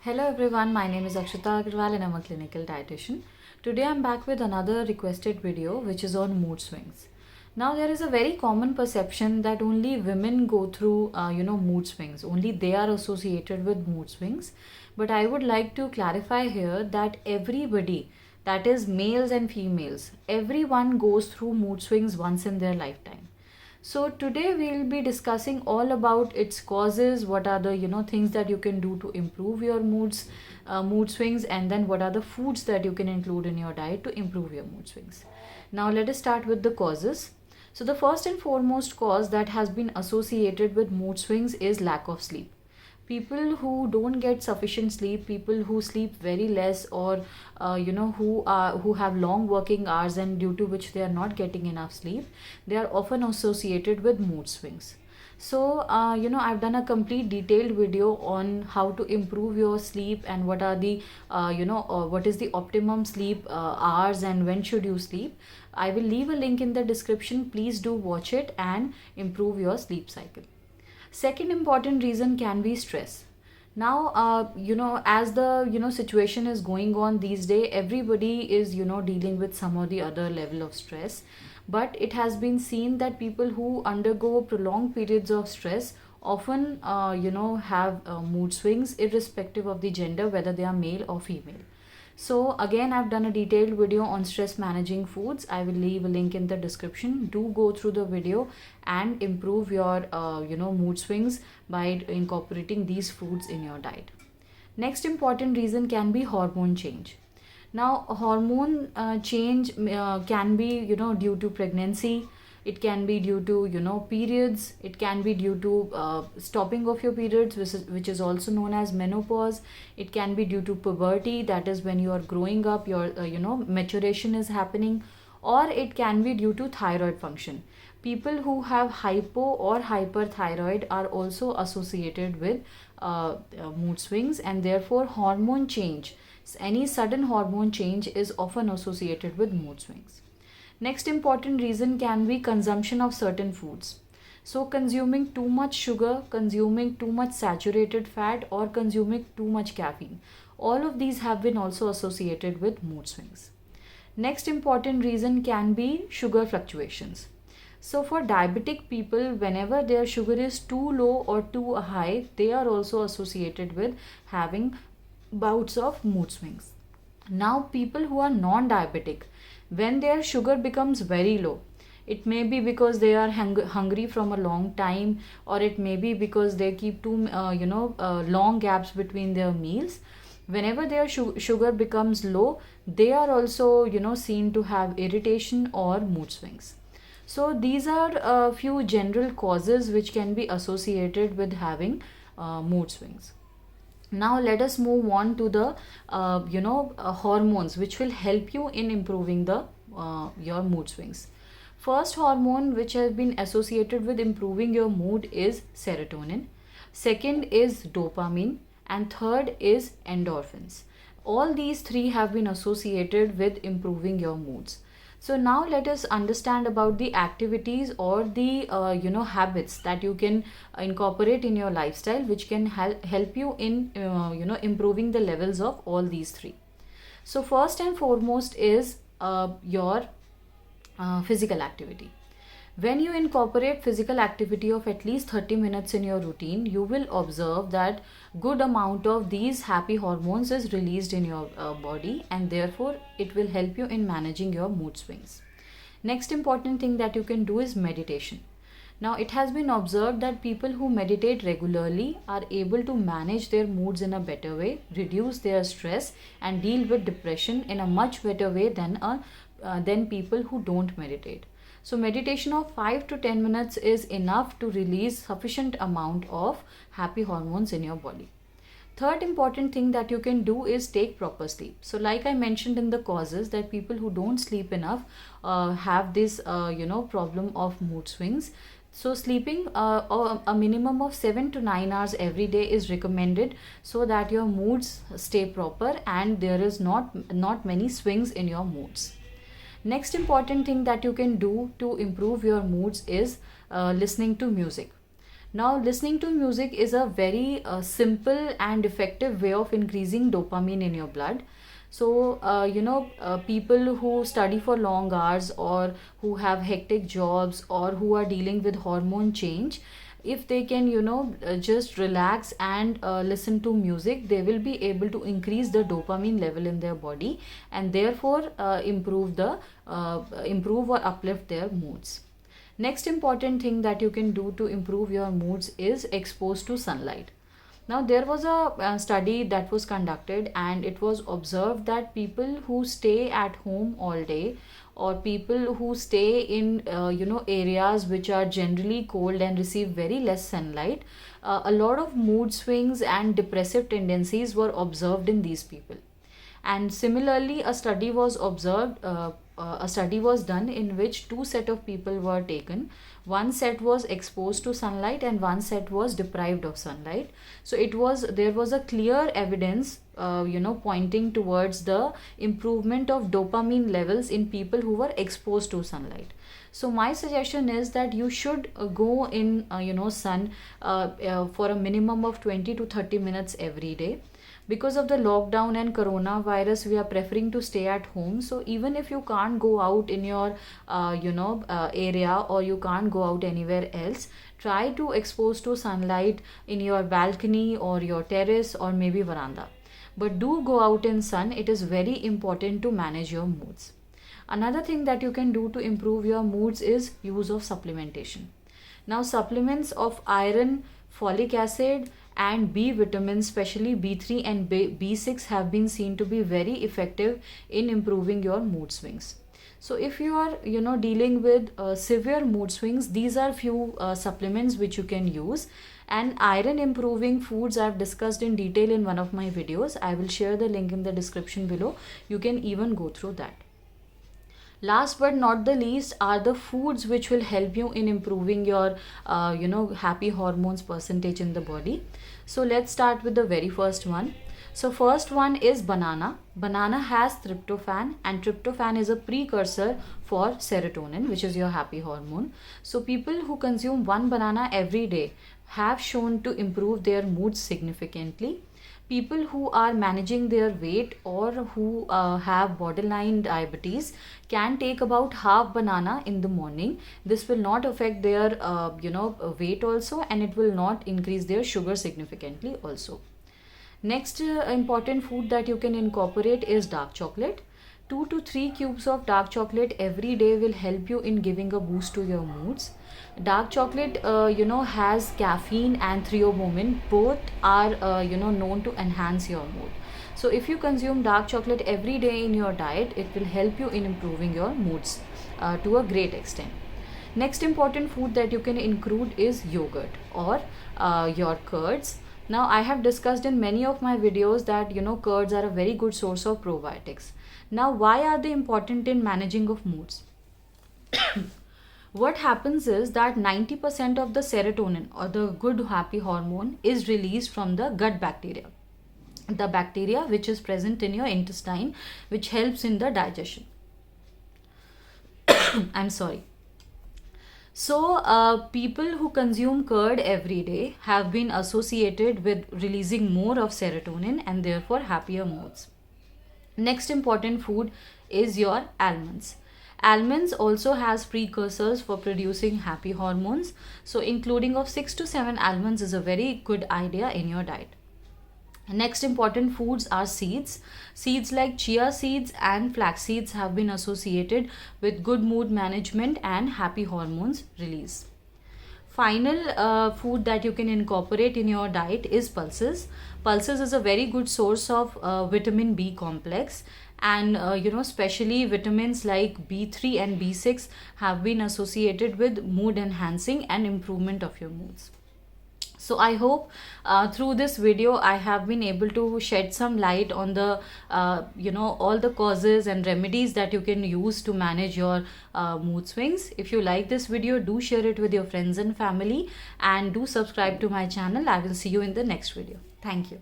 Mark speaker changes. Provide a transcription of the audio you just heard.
Speaker 1: Hello everyone, my name is Akshita Agarwal and I'm a clinical dietitian. Today I'm back with another requested video which is on mood swings. Now there is a very common perception that only women go through mood swings. Only they are associated with mood swings. But I would like to clarify here that everybody, that is males and females, everyone goes through mood swings once in their lifetime. So today we'll be discussing all about its causes, what are the things that you can do to improve your mood swings, and then what are the foods that you can include in your diet to improve your mood swings. Now let us start with the causes. So the first and foremost cause that has been associated with mood swings is lack of sleep. People who don't get sufficient sleep, people who sleep very less, or who have long working hours and due to which they are not getting enough sleep, they are often associated with mood swings. So I've done a complete detailed video on how to improve your sleep and what are the what is the optimum sleep hours and when should you sleep. I will leave a link in the description. Please do watch it and improve your sleep cycle. Second important reason can be stress. Now as the situation is going on these days, everybody is dealing with some or the other level of stress. But it has been seen that people who undergo prolonged periods of stress often have mood swings irrespective of the gender, whether they are male or female. So again, I've done a detailed video on stress managing foods. I will leave a link in the description. Do go through the video and improve your mood swings by incorporating these foods in your diet. Next important reason can be hormone change. Now hormone change can be due to pregnancy. It can be due to periods. It can be due to stopping of your periods, which is also known as menopause. It can be due to puberty, that is when you are growing up, your maturation is happening. Or it can be due to thyroid function. People who have hypo or hyperthyroid are also associated with mood swings, and therefore hormone change, any sudden hormone change, is often associated with mood swings. Next important reason can be consumption of certain foods. So consuming too much sugar, consuming too much saturated fat, or consuming too much caffeine. All of these have been also associated with mood swings. Next important reason can be sugar fluctuations. So for diabetic people, whenever their sugar is too low or too high, they are also associated with having bouts of mood swings. Now people who are non-diabetic, when their sugar becomes very low, it may be because they are hungry from a long time, or it may be because they keep too long gaps between their meals. Whenever their sugar becomes low, they are also seen to have irritation or mood swings. So these are a few general causes which can be associated with having mood swings. Now let us move on to the hormones which will help you in improving the your mood swings. First hormone which has been associated with improving your mood is serotonin. Second is dopamine, and third is endorphins. All these three have been associated with improving your moods. So now let us understand about the activities or the habits that you can incorporate in your lifestyle, which can help you in improving the levels of all these three. So first and foremost is your physical activity. When you incorporate physical activity of at least 30 minutes in your routine, you will observe that good amount of these happy hormones is released in your body, and therefore it will help you in managing your mood swings. Next important thing that you can do is meditation. Now it has been observed that people who meditate regularly are able to manage their moods in a better way, reduce their stress, and deal with depression in a much better way than people who don't meditate. So meditation of 5 to 10 minutes is enough to release sufficient amount of happy hormones in your body. Third important thing that you can do is take proper sleep. So like I mentioned in the causes, that people who don't sleep enough have this problem of mood swings. So sleeping a minimum of 7 to 9 hours every day is recommended, so that your moods stay proper and there is not many swings in your moods. Next important thing that you can do to improve your moods is listening to music. Now, listening to music is a very simple and effective way of increasing dopamine in your blood. So, people who study for long hours, or who have hectic jobs, or who are dealing with hormone change, if they can, just relax and listen to music, they will be able to increase the dopamine level in their body, and therefore improve or uplift their moods. Next important thing that you can do to improve your moods is exposed to sunlight. Now, there was a study that was conducted, and it was observed that people who stay at home all day, or people who stay in areas which are generally cold and receive very less sunlight, a lot of mood swings and depressive tendencies were observed in these people. And similarly, a study was done in which two set of people were taken. One set was exposed to sunlight and one set was deprived of sunlight. So there was a clear evidence pointing towards the improvement of dopamine levels in people who were exposed to sunlight. So my suggestion is that you should go in sun for a minimum of 20 to 30 minutes every day. Because of the lockdown and coronavirus, we are preferring to stay at home. So even if you can't go out in your area, or you can't go out anywhere else, try to expose to sunlight in your balcony or your terrace or maybe veranda. But do go out in sun. It is very important to manage your moods. Another thing that you can do to improve your moods is use of supplementation. Now, supplements of iron, folic acid, and B vitamins, especially B3 and B6, have been seen to be very effective in improving your mood swings. So if you are dealing with severe mood swings, these are few supplements which you can use. And iron improving foods I've discussed in detail in one of my videos. I will share the link in the description below. You can even go through that. Last but not the least are the foods which will help you in improving your happy hormones percentage in the body. So let's start with the very first one. So first one is banana. Banana has tryptophan, and tryptophan is a precursor for serotonin, which is your happy hormone. So people who consume one banana every day have shown to improve their moods significantly. People who are managing their weight, or who have borderline diabetes, can take about half banana in the morning. This will not affect their weight also, and it will not increase their sugar significantly also. Next important food that you can incorporate is dark chocolate. 2 to 3 cubes of dark chocolate every day will help you in giving a boost to your moods. Dark chocolate has caffeine and theobromine. Both are known to enhance your mood. So if you consume dark chocolate every day in your diet, it will help you in improving your moods to a great extent. Next important food that you can include is yogurt, or your curds. Now, I have discussed in many of my videos that curds are a very good source of probiotics. Now, why are they important in managing of moods? What happens is that 90% of the serotonin, or the good happy hormone, is released from the gut bacteria. The bacteria which is present in your intestine, which helps in the digestion. I'm sorry. So, people who consume curd every day have been associated with releasing more of serotonin and therefore happier moods. Next important food is your almonds. Almonds also has precursors for producing happy hormones. So, including of 6 to 7 almonds is a very good idea in your diet. Next important foods are seeds. Seeds like chia seeds and flax seeds have been associated with good mood management and happy hormones release. Final food that you can incorporate in your diet is pulses. Pulses is a very good source of vitamin B complex, and especially vitamins like B3 and B6 have been associated with mood enhancing and improvement of your moods. So I hope through this video I have been able to shed some light on the all the causes and remedies that you can use to manage your mood swings. If you like this video, do share it with your friends and family, and do subscribe to my channel. I will see you in the next video. Thank you.